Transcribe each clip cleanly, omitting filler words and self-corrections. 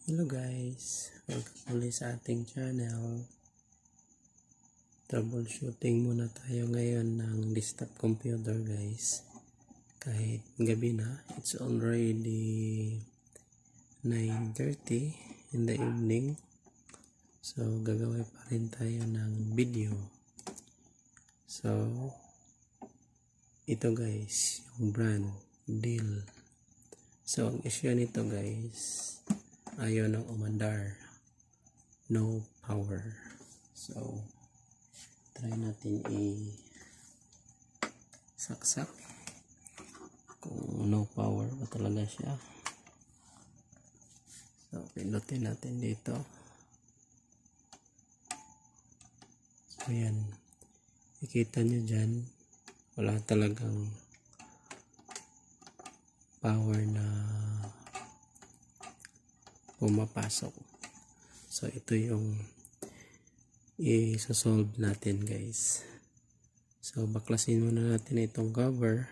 Hello guys, welcome ulit sa ating channel. Troubleshooting muna tayo ngayon ng desktop computer guys. Kahit gabi na, it's already 9:30 in the evening. So gagawin pa rin tayo ng video. So ito guys, yung brand Dell. So ang issue nito guys, ayaw ng umandar, no power. So try natin i-saksak kung no power ba talaga siya. So pindutin natin dito. So yan, ikita nyo dyan, wala talagang power na pumapasok. So ito yung i-solve natin guys. So baklasin muna natin itong cover,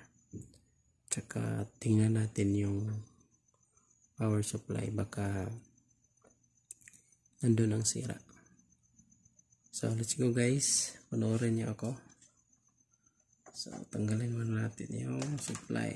tsaka tingnan natin yung power supply, baka nandun ang sira. So let's go guys, panoorin niyo ako. So tanggalin muna natin yung supply.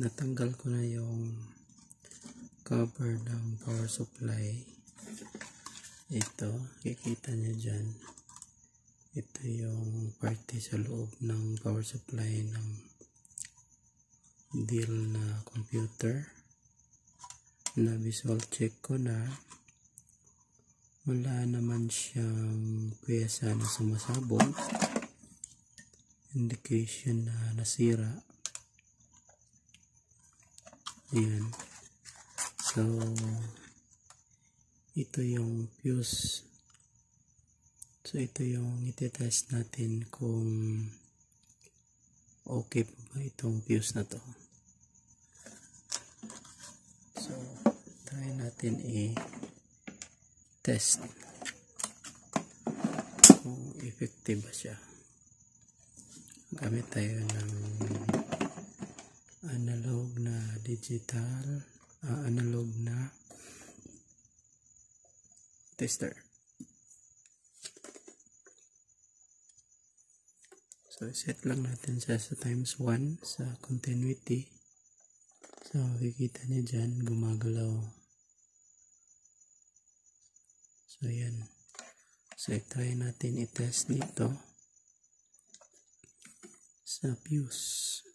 natanggal ko na yung cover ng power supply. Ito, kikita nyo dyan. Ito yung parte sa loob ng power supply ng Dell na computer. Na visual check ko na wala naman siyang pyesa na sumasabog, indication na nasira. Ayan. So ito yung fuse. So ito yung itetest natin kung okay pa ba itong fuse na to. So try natin test kung effective ba siya. Gamit tayo ng analog na analog na tester. So set lang natin siya sa times 1 sa continuity. So kikita niyo dyan gumagalaw. So yan. So try natin i-test dito sa fuse.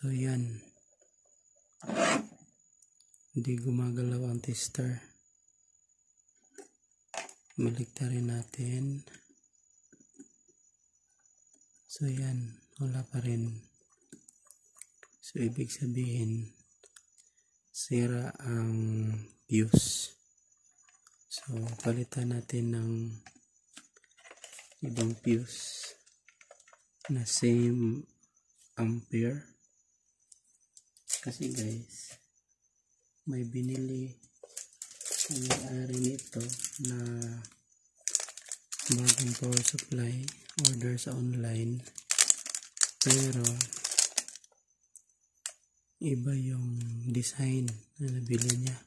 So yan. Hindi gumagalaw ang tester. Baliktarin natin. So yan. Wala pa rin. So ibig sabihin sira ang fuse. So palitan natin ng ibang fuse na same ampere. Kasi guys, may binili ang may-ari nito na bagong power supply, order sa online, pero iba yung design na nabili niya.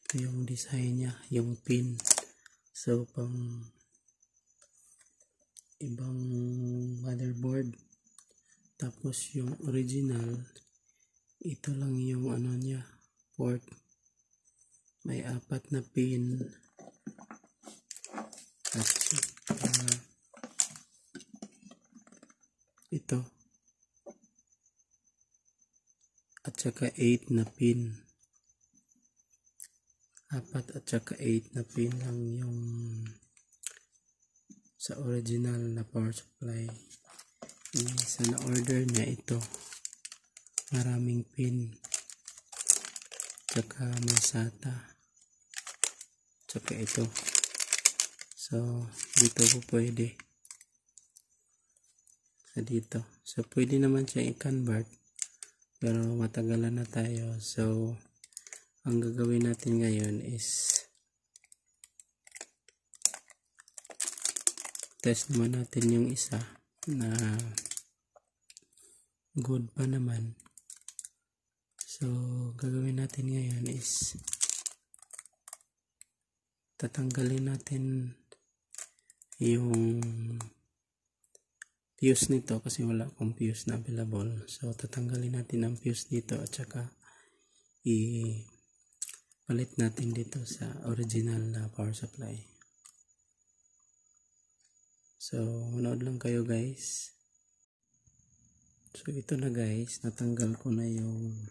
Ito yung design niya, yung pin. So pang ibang motherboard. Tapos yung original, ito lang yung ano niya, port. May 4 na pin. At ito. At saka 8 na pin. 4 at saka 8 na pin lang yung sa original na power supply. Sa na-order niya ito. Maraming pin. Tsaka may SATA. Tsaka ito. So, dito po pwede. Dito. So, pwede naman siya i-convert. Pero matagalan na tayo. So, ang gagawin natin ngayon is test naman natin yung isa na good pa naman. So, gagawin natin ngayon is tatanggalin natin yung fuse nito kasi wala akong fuse na available. So, tatanggalin natin ang fuse dito at saka palit natin dito sa original na power supply. So, manood lang kayo guys. So, ito na guys. Natanggal ko na yung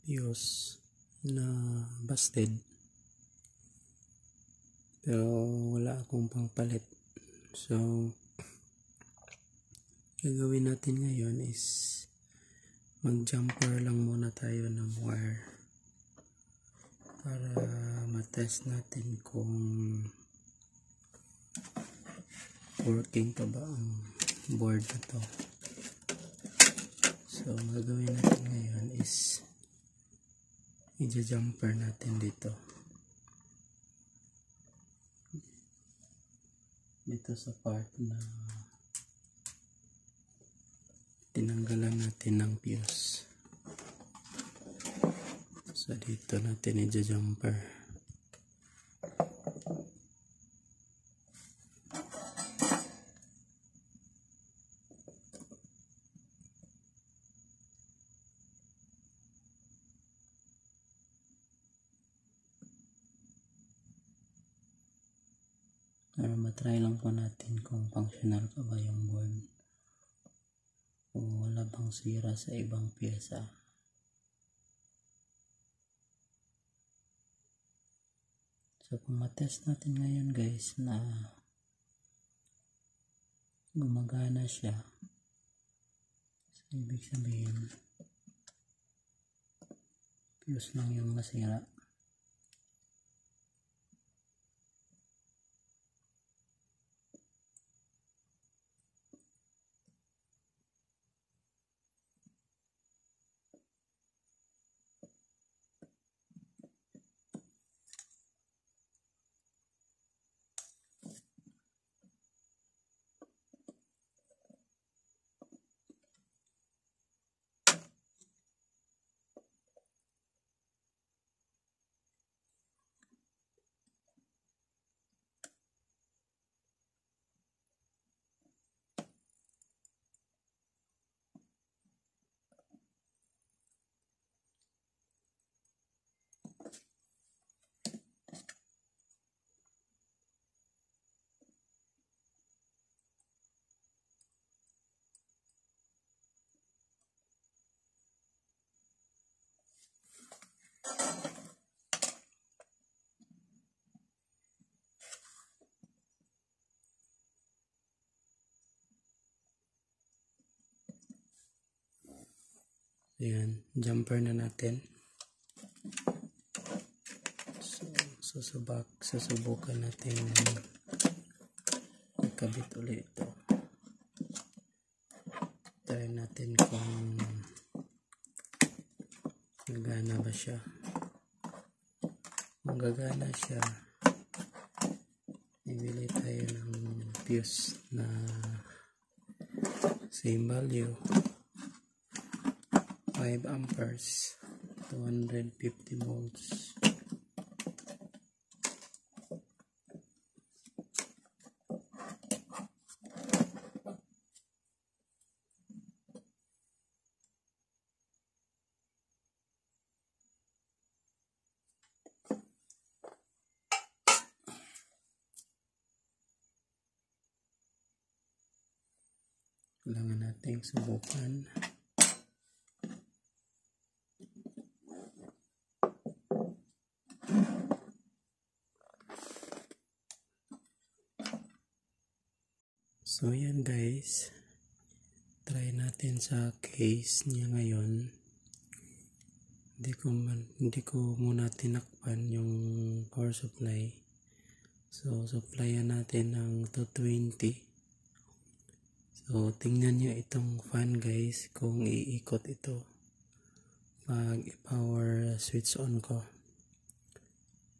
fuse na busted. Pero, wala akong pangpalit. So, gagawin natin ngayon is mag-jumper lang muna tayo ng wire para matest natin kung working pa ba ang board na to. So gagawin natin ngayon is i-jumper natin dito sa part na tinanggalan natin ng fuse. So So dito natin i-jumper. Pero matry lang po natin kung functional pa ba yung board. Kung wala bang sira sa ibang pyesa. So kung matest natin ngayon guys na gumagana siya, so ibig sabihin fuse lang yung masira. Ayan, jumper na natin. So, susubukan natin ikabit ulit ito. Try natin kung gagana ba siya. Kung gagana siya, ibili tayo ng fuse na same value. 5 amperes, 250 volts. Kailangan nating subukan. So yan guys, try natin sa case niya ngayon. Hindi ko muna tinakpan yung power supply. So supplyan natin ng 220. So tingnan nyo itong fan guys, kung iikot ito pag power switch on ko.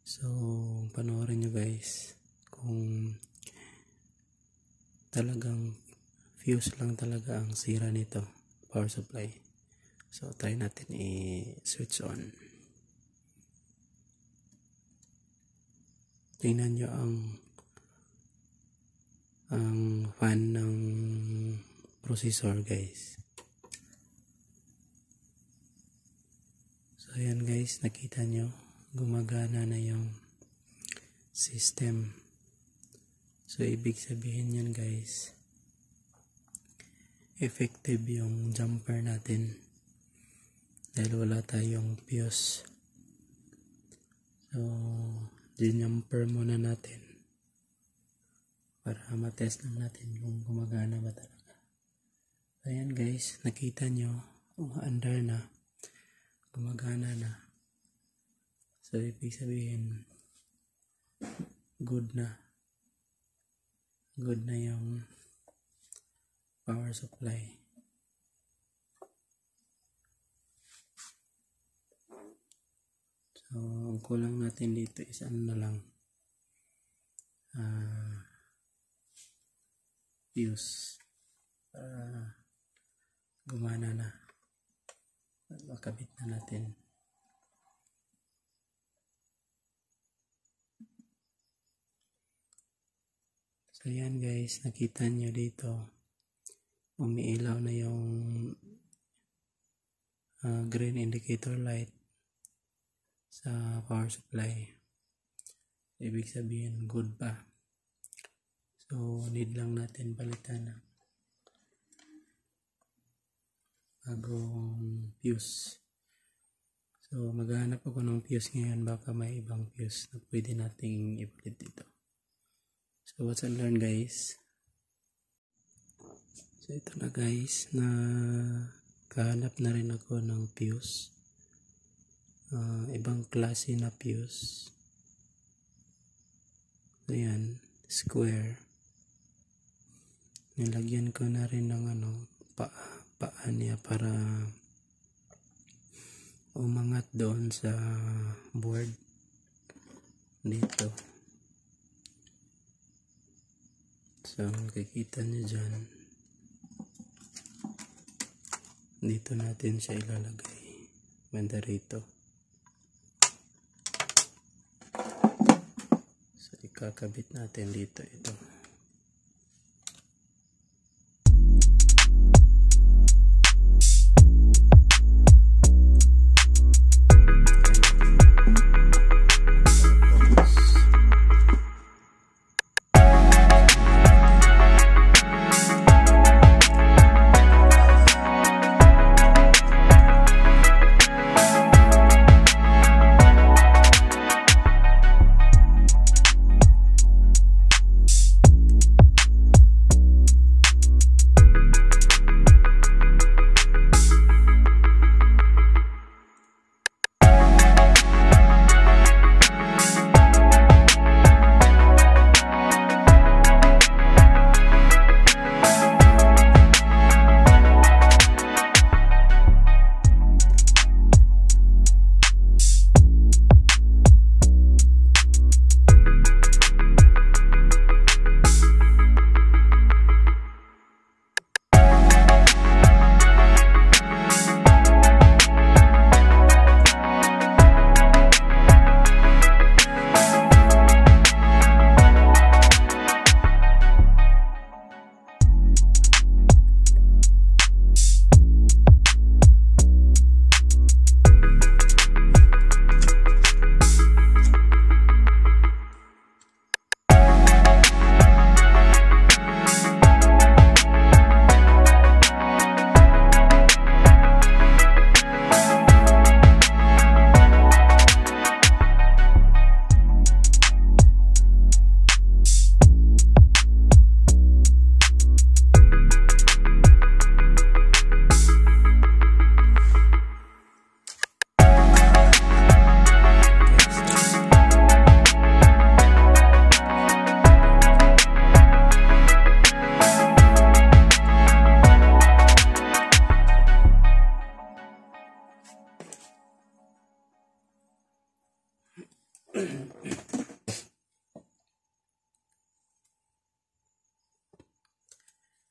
So panoorin nyo guys kung talagang fuse lang talaga ang sira nito, power supply. So try natin i-switch on. Tingnan nyo ang fan ng processor guys. So ayan guys, nakita nyo gumagana na yung system. So ibig sabihin yan guys, effective yung jumper natin dahil wala tayong fuse. So jumper muna natin para matest lang natin kung gumagana ba talaga. Ayan guys, nakita nyo umaandar na, gumagana na. So ibig sabihin good na yung power supply. So ang kulang natin dito is ano na lang, fuse para gumana na at makabit na natin. So yan guys, nakita nyo dito umiilaw na yung green indicator light sa power supply. Ibig sabihin good pa. So need lang natin palitan ng bagong fuse. So maghanap ako ng fuse ngayon, baka may ibang fuse na pwede nating ipalit dito. So what's and learn guys. So ito na guys, na kahanap na rin ako ng fuse. Ibang klase na fuse. So yan, square. Nilagyan ko na rin ng paa niya para umangat doon sa board dito. So makikita nyo dyan, dito natin siya ilalagay banda rito. So ikakabit natin dito ito.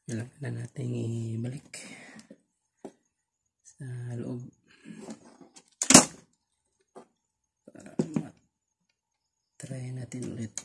Kailangan na natin ibalik sa loob para try natin ulit.